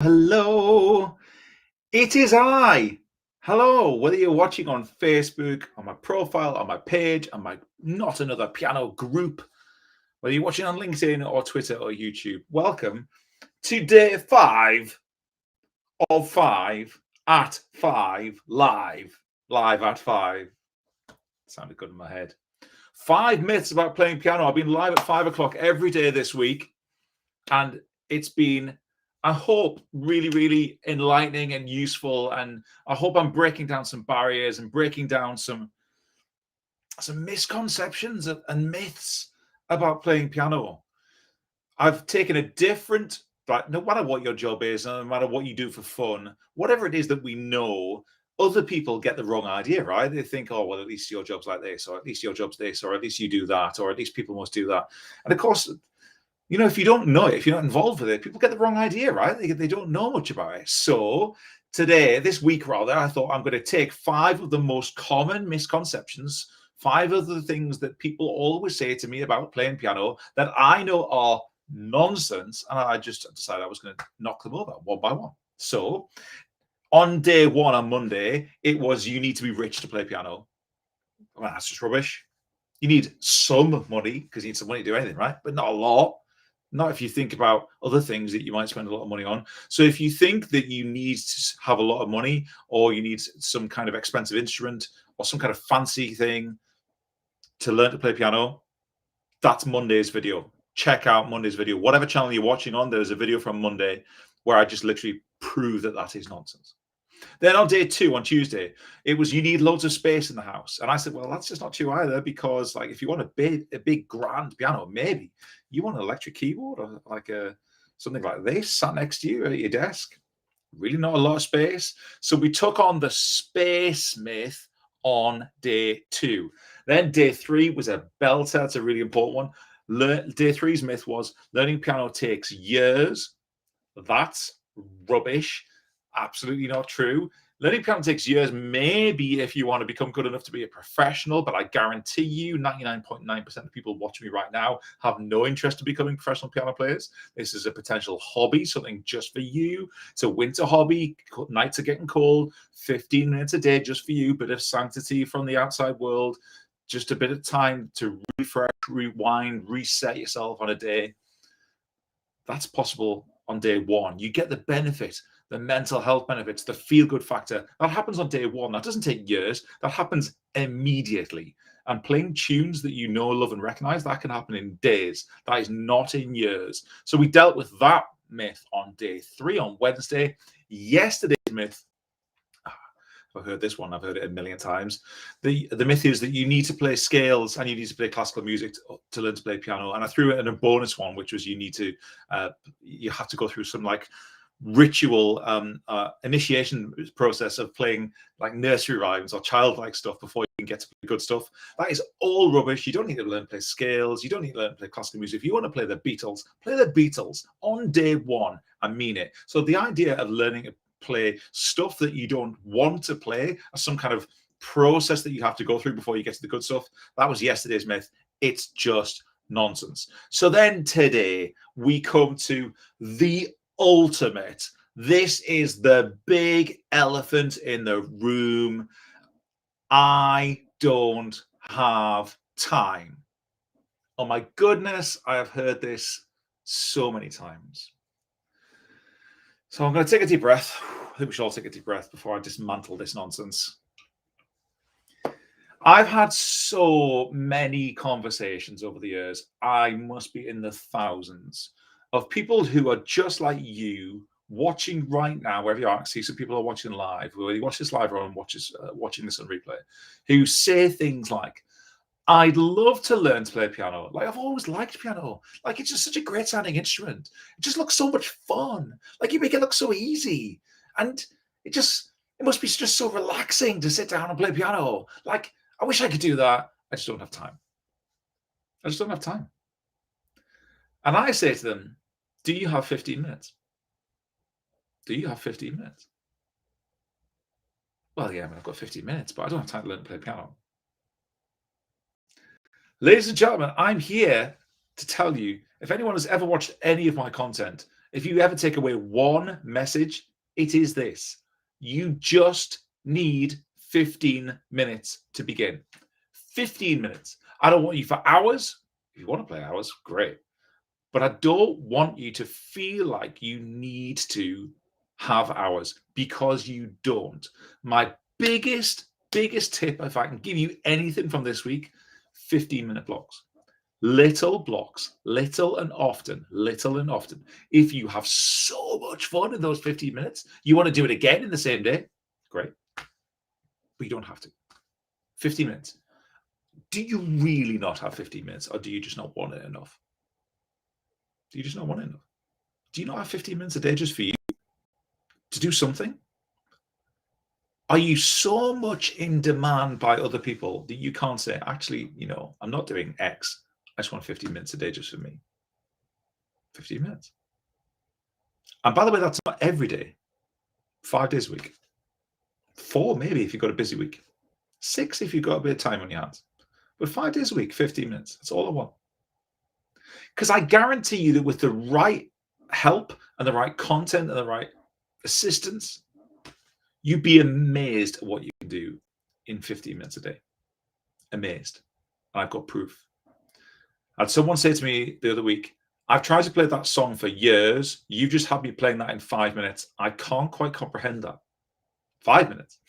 Hello, it is I. Hello, whether you're watching on Facebook, on my profile, on my page, on my Not Another Piano group, whether you're watching on LinkedIn or Twitter or YouTube, welcome to day 5 of 5 at 5 live at 5. Sounded good in my head. 5 myths about playing piano. I've been live at 5 o'clock every day this week, and it's been, I hope, really, really enlightening and useful. And I hope I'm breaking down some barriers and breaking down some misconceptions and myths about playing piano. I've taken a different, but no matter what your job is, no matter what you do for fun, whatever it is that we know, other people get the wrong idea, right? They think, oh, well, at least your job's like this, or at least your job's this, or at least you do that, or at least people must do that. And of course, if you don't know it, if you're not involved with it, people get the wrong idea, right? They don't know much about it. So this week rather, I thought I'm going to take 5 of the most common misconceptions, 5 of the things that people always say to me about playing piano that I know are nonsense, and I just decided I was going to knock them over one by one. So on day 1 on Monday, it was you need to be rich to play piano. Well, that's just rubbish. You need some money because you need some money to do anything, right? But not a lot. Not if you think about other things that you might spend a lot of money on. So if you think that you need to have a lot of money, or you need some kind of expensive instrument or some kind of fancy thing to learn to play piano, that's Monday's video. Check out Monday's video. Whatever channel you're watching on, there's a video from Monday where I just literally prove that that is nonsense. Then on day 2, on Tuesday, it was you need loads of space in the house. And I said, well, that's just not true either, because like if you want a big grand piano, maybe you want an electric keyboard or like something like this sat next to you at your desk. Really not a lot of space. So we took on the space myth on day 2. Then day 3 was a belter. It's a really important one. Day 3's myth was learning piano takes years. That's rubbish. Absolutely not true. Learning piano takes years, maybe if you want to become good enough to be a professional, but I guarantee you 99.9% of people watching me right now have no interest in becoming professional piano players. This is a potential hobby, something just for you. It's a winter hobby. Nights are getting cold. 15 minutes a day just for you. Bit of sanctity from the outside world. Just a bit of time to refresh, rewind, reset yourself on a day. That's possible on day 1. You get the benefit, the mental health benefits, the feel-good factor. That happens on day 1. That doesn't take years. That happens immediately. And playing tunes that you know, love, and recognize, that can happen in days. That is not in years. So we dealt with that myth on day 3, on Wednesday. Yesterday's myth, I've heard this one, I've heard it a million times. The myth is that you need to play scales and you need to play classical music to learn to play piano. And I threw it in a bonus one, which was you have to go through some like ritual initiation process of playing like nursery rhymes or childlike stuff before you can get to good stuff. That is all rubbish. You don't need to learn to play scales. You don't need to learn to play classical music. If you want to play the Beatles on day 1. I mean it. So the idea of learning to play stuff that you don't want to play as some kind of process that you have to go through before you get to the good stuff, that was yesterday's myth. It's just nonsense. So then today we come to the ultimate. This is the big elephant in the room. I don't have time. Oh my goodness, I have heard this so many times. So I'm going to take a deep breath. I think we should all take a deep breath before I dismantle this nonsense. I've had so many conversations over the years, I must be in the thousands, of people who are just like you, watching right now, wherever you are. I see some people are watching live, whether you watch this live or watching this on replay, who say things like, I'd love to learn to play piano. Like, I've always liked piano. Like, it's just such a great sounding instrument. It just looks so much fun. Like, you make it look so easy. And it must be just so relaxing to sit down and play piano. Like, I wish I could do that. I just don't have time. I just don't have time. And I say to them, do you have 15 minutes? Do you have 15 minutes? Well, yeah, I mean, I've got 15 minutes, but I don't have time to learn to play piano. Ladies and gentlemen, I'm here to tell you, if anyone has ever watched any of my content, If you ever take away one message, it is this: you just need 15 minutes to begin. 15 minutes. I don't want you for hours. If you want to play hours, great. But I don't want you to feel like you need to have hours, because you don't. My biggest tip, if I can give you anything from this week: 15-minute blocks. Little blocks, little and often, little and often. If you have so much fun in those 15 minutes, you want to do it again in the same day, great. But you don't have to. 15 minutes. Do you really not have 15 minutes, or do you just not want it enough? Do you just not want it enough? Do you not have 15 minutes a day just for you to do something? Are you so much in demand by other people that you can't say, actually, I'm not doing X. I just want 15 minutes a day just for me. 15 minutes. And by the way, that's not every day. 5 days a week. 4 maybe if you've got a busy week. 6 if you've got a bit of time on your hands. But 5 days a week, 15 minutes. That's all I want. Because I guarantee you that with the right help and the right content and the right assistance, you'd be amazed at what you can do in 15 minutes a day. Amazed. I've got proof. I had someone say to me the other week, I've tried to play that song for years. You just had me playing that in 5 minutes. I can't quite comprehend that. 5 minutes.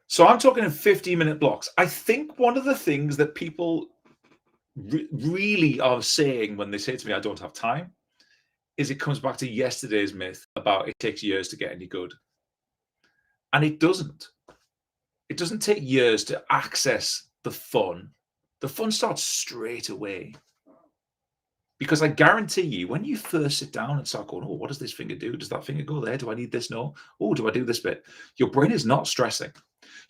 So I'm talking in 15-minute blocks. I think one of the things that people really are saying when they say to me, I don't have time, is it comes back to yesterday's myth about it takes years to get any good. And it doesn't. It doesn't take years to access the fun. The fun starts straight away. Because I guarantee you, when you first sit down and start going, oh, what does this finger do? Does that finger go there? Do I need this? No. Oh, do I do this bit? Your brain is not stressing.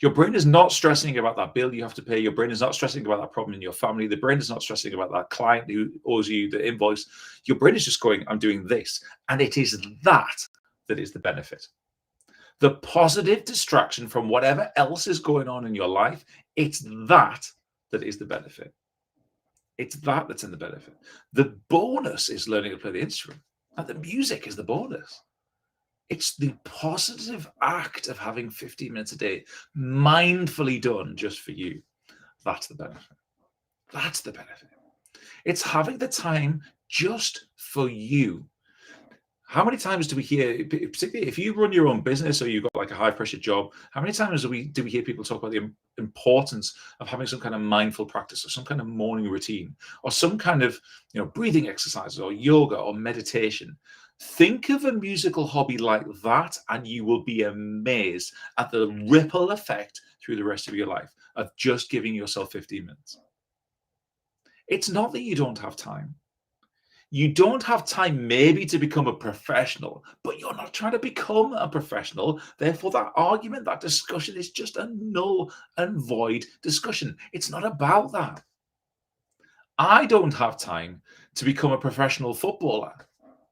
Your brain is not stressing about that bill you have to pay. Your brain is not stressing about that problem in your family. The brain is not stressing about that client who owes you the invoice. Your brain is just going, I'm doing this. And it is that is the benefit. The positive distraction from whatever else is going on in your life, it's that is the benefit. It's that that's in the benefit. The bonus is learning to play the instrument. And the music is the bonus. It's the positive act of having 15 minutes a day, mindfully done just for you. That's the benefit. That's the benefit. It's having the time just for you. How many times do we hear, particularly if you run your own business or you've got like a high pressure job, how many times do we hear people talk about the importance of having some kind of mindful practice or some kind of morning routine or some kind of breathing exercises or yoga or meditation? Think of a musical hobby like that and you will be amazed at the ripple effect through the rest of your life of just giving yourself 15 minutes. It's not that you don't have time. You don't have time maybe to become a professional, but you're not trying to become a professional. Therefore, that argument, that discussion is just a null and void discussion. It's not about that. I don't have time to become a professional footballer,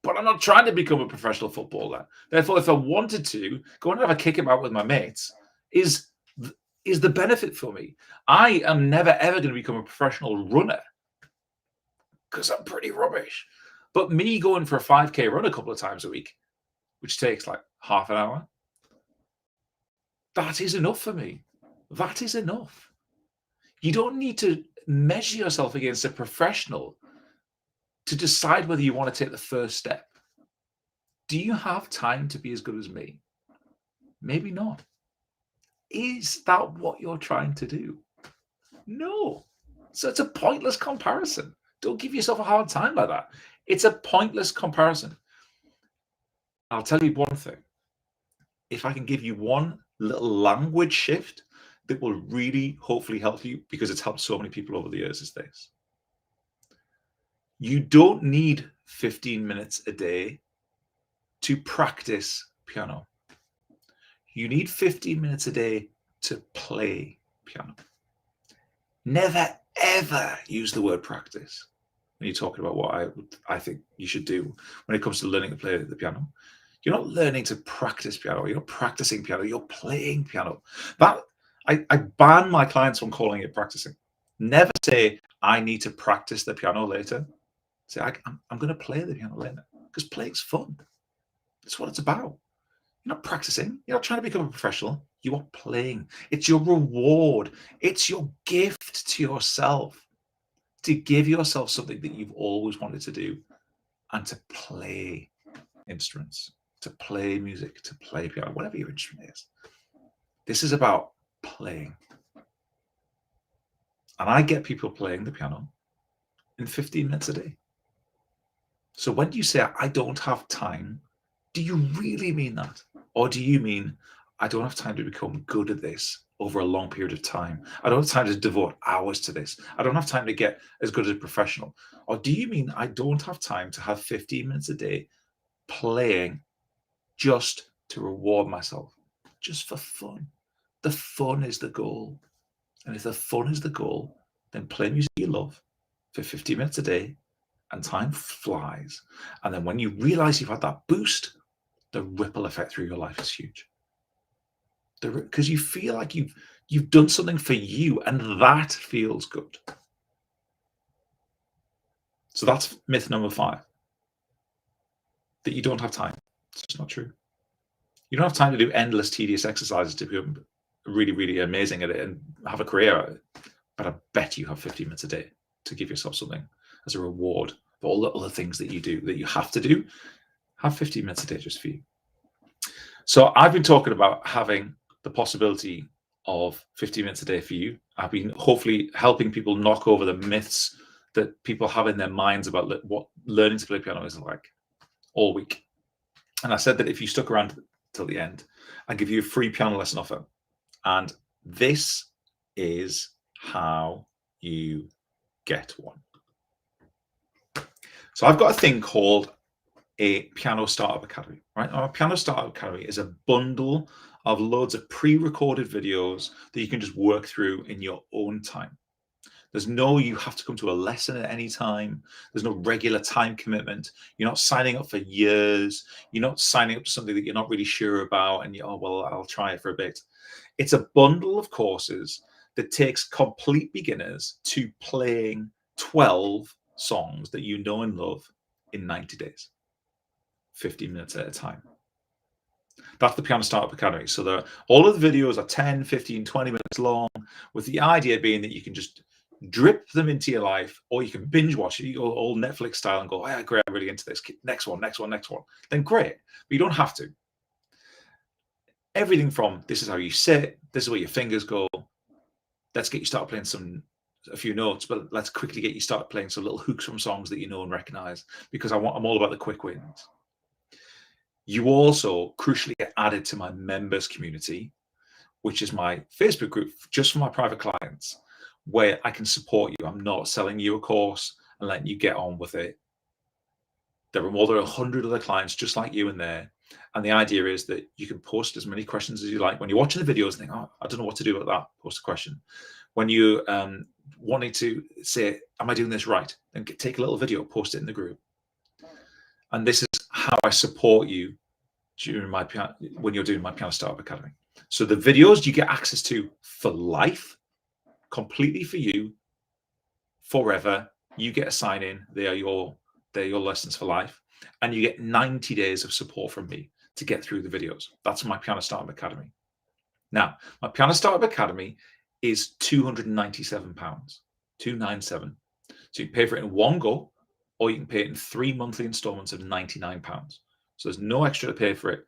but I'm not trying to become a professional footballer. Therefore, if I wanted to go and have a kickabout with my mates, is the benefit for me. I am never ever going to become a professional runner because I'm pretty rubbish. But me going for a 5K run a couple of times a week, which takes like half an hour, that is enough for me. That is enough. You don't need to measure yourself against a professional to decide whether you want to take the first step. Do you have time to be as good as me? Maybe not. Is that what you're trying to do? No. So it's a pointless comparison. Don't give yourself a hard time like that. It's a pointless comparison. I'll tell you one thing. If I can give you one little language shift that will really hopefully help you, because it's helped so many people over the years, is this. You don't need 15 minutes a day to practice piano. You need 15 minutes a day to play piano. Never, ever use the word practice when you're talking about what I think you should do when it comes to learning to play the piano. You're not learning to practice piano. You're not practicing piano. You're playing piano. That I ban my clients from calling it practicing. Never say, I need to practice the piano later. Say, I'm going to play the piano later, because playing's fun. That's what it's about. You're not practicing. You're not trying to become a professional. You are playing. It's your reward. It's your gift to yourself, to give yourself something that you've always wanted to do, and to play instruments, to play music, to play piano, whatever your instrument is. This is about playing. And I get people playing the piano in 15 minutes a day. So when you say, I don't have time, do you really mean that? Or do you mean, I don't have time to become good at this over a long period of time? I don't have time to devote hours to this. I don't have time to get as good as a professional. Or do you mean, I don't have time to have 15 minutes a day playing just to reward myself, just for fun? The fun is the goal. And if the fun is the goal, then play music you love for 50 minutes a day, and time flies. And then when you realize you've had that boost, the ripple effect through your life is huge. Because you feel like you've done something for you, and that feels good. So that's myth number 5, that you don't have time. It's just not true. You don't have time to do endless, tedious exercises to become really, really amazing at it and have a career at it. But I bet you have 50 minutes a day to give yourself something as a reward for all the other things that you do, that you have to do. Have 15 minutes a day just for you. So I've been talking about having the possibility of 15 minutes a day for you. I've been hopefully helping people knock over the myths that people have in their minds about what learning to play piano is like all week. And I said that if you stuck around till the end, I'd give you a free piano lesson offer. And this is how you get one. So I've got a thing called a Piano Startup Academy, right? Our Piano Startup Academy is a bundle of loads of pre-recorded videos that you can just work through in your own time. There's no, you have to come to a lesson at any time. There's no regular time commitment. You're not signing up for years. You're not signing up to something that you're not really sure about. And oh, well, I'll try it for a bit. It's a bundle of courses that takes complete beginners to playing 12 songs that you know and love in 90 days, 15 minutes at a time. That's the Piano Startup Academy. So all of the videos are 10, 15, 20 minutes long, with the idea being that you can just drip them into your life, or you can binge watch it. You go all Netflix style and go, oh, yeah, great, I'm really into this. Next one. Then great. But you don't have to. Everything from this is how you sit, this is where your fingers go. Let's get you started playing a few notes, but let's quickly get you started playing some little hooks from songs that you know and recognize, because I'm all about the quick wins. You also crucially get added to my members community, which is my Facebook group just for my private clients, where I can support you. I'm not selling you a course and letting you get on with it. There are more than 100 other clients just like you in there. And the idea is that you can post as many questions as you like. When you're watching the videos and think, oh, I don't know what to do about that, post a question. When you wanting to say, am I doing this right? Then take a little video, post it in the group. And this is how I support you during when you're doing my Piano Startup Academy. So the videos you get access to for life, completely for you, forever. You get a sign in. They're your lessons for life. And you get 90 days of support from me to get through the videos. That's my Piano Startup Academy. Now, my Piano Startup Academy is £297, £297. So you can pay for it in one go, or you can pay it in 3 monthly installments of £99. So there's no extra to pay for it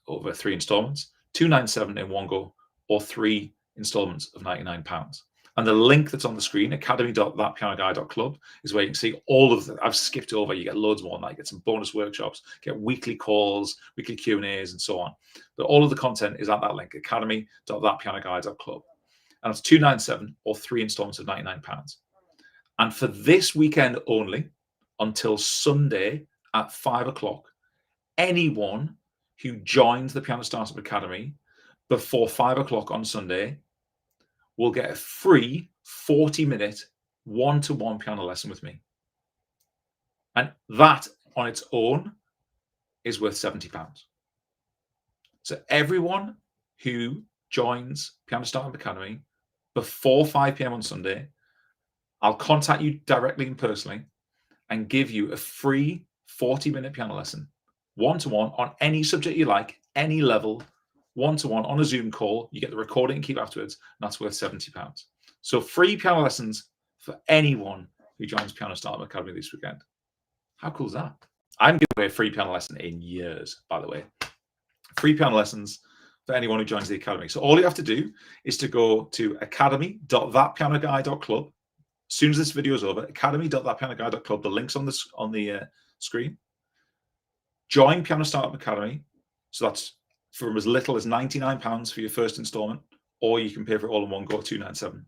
over 3 installments, £297 in one go, or 3 installments of £99. And the link that's on the screen, academy.thatpianoguy.club, is where you can see all of them. I've skipped over. You get loads more than that. You get some bonus workshops, get weekly calls, weekly Q&As, and so on. But all of the content is at that link, academy.thatpianoguy.club. And it's £297 or 3 installments of £99. And for this weekend only, until Sunday at 5 o'clock, anyone who joins the Piano Startup Academy before 5 o'clock on Sunday will get a free 40-minute one-to-one piano lesson with me. And that on its own is worth £70. So everyone who joins Piano Startup Academy before 5 p.m. on Sunday, I'll contact you directly and personally and give you a free 40-minute piano lesson, one-to-one on any subject you like, any level, one-to-one on a Zoom call. You get the recording and keep afterwards, and that's worth £70. So free piano lessons for anyone who joins Piano Startup Academy this weekend. How cool is that? I'm giving away a free piano lesson in years, by the way. Free piano lessons for anyone who joins the academy. So all you have to do is to go to academy.thatpianoguy.club. As soon as this video is over, academy.thatpianoguy.club. The link's on the screen. Join Piano Startup Academy. So that's from as little as £99 for your first installment, or you can pay for it all in one go at $297.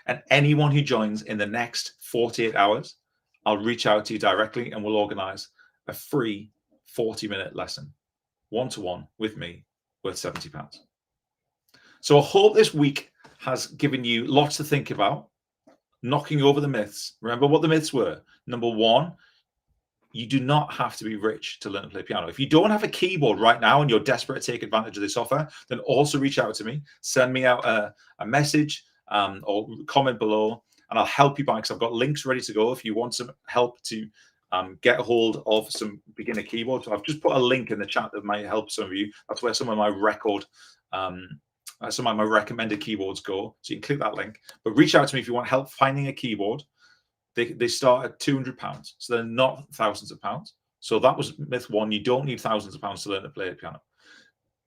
And anyone who joins in the next 48 hours, I'll reach out to you directly and we'll organize a free 40-minute lesson, one-to-one with me, worth £70. So I hope this week has given you lots to think about, knocking over the myths. Remember what the myths were. Number one, you do not have to be rich to learn to play piano. If you don't have a keyboard right now and you're desperate to take advantage of this offer, then also reach out to me. Send me out a message or comment below, and I'll help you buy, because I've got links ready to go if you want some help to get a hold of some beginner keyboards. So I've just put a link in the chat that might help some of you. That's where some of my some of my recommended keyboards go. So you can click that link. But reach out to me if you want help finding a keyboard. They start at £200, so they're not thousands of pounds. So that was myth one. You don't need thousands of pounds to learn to play a piano.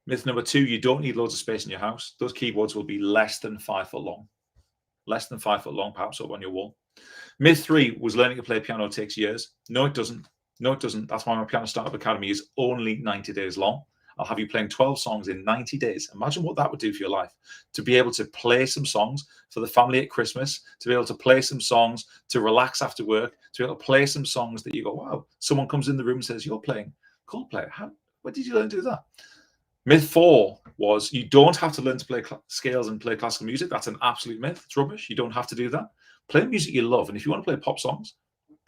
Myth number two, you don't need loads of space in your house. Those keyboards will be less than 5 foot long. Less than 5 foot long, perhaps up on your wall. Myth three was learning to play piano takes years. No, it doesn't. No, it doesn't. That's why my Piano Startup Academy is only 90 days long. I'll have you playing 12 songs in 90 days. Imagine what that would do for your life. To be able to play some songs for the family at Christmas, to be able to play some songs to relax after work, to be able to play some songs that you go, wow, someone comes in the room and says, you're playing Coldplay. Where did you learn to do that? Myth four was you don't have to learn to play scales and play classical music. That's an absolute myth. It's rubbish. You don't have to do that. Play music you love. And if you want to play pop songs,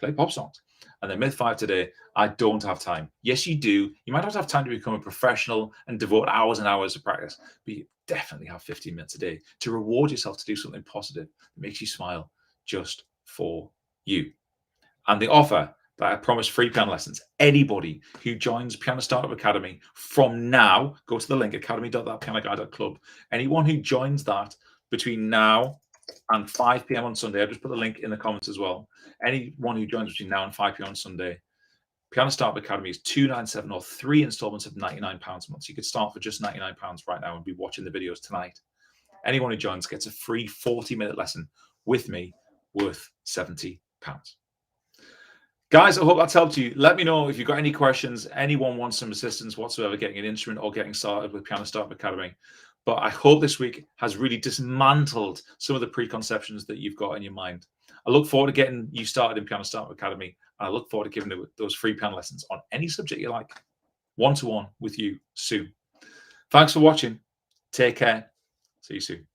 play pop songs. And then myth five today, I don't have time. Yes, you do. You might not have time to become a professional and devote hours and hours to practice, but you definitely have 15 minutes a day to reward yourself to do something positive that makes you smile just for you. And the offer that I promise free piano lessons, anybody who joins Piano Startup Academy from now, go to the link, academy.thatpianoguy.club. Anyone who joins that between now and 5 p.m. on Sunday, I'll just put the link in the comments as well. Anyone who joins between now and 5 p.m. on Sunday, Piano Startup Academy is $297 or 3 installments of £99 a month. So you could start for just £99 right now and be watching the videos tonight. Anyone who joins gets a free 40-minute lesson with me worth £70. Guys, I hope that's helped you. Let me know if you've got any questions. Anyone wants some assistance whatsoever getting an instrument or getting started with Piano Startup Academy. But I hope this week has really dismantled some of the preconceptions that you've got in your mind. I look forward to getting you started in Piano Startup Academy. And I look forward to giving you those free piano lessons on any subject you like, one-to-one with you soon. Thanks for watching. Take care. See you soon.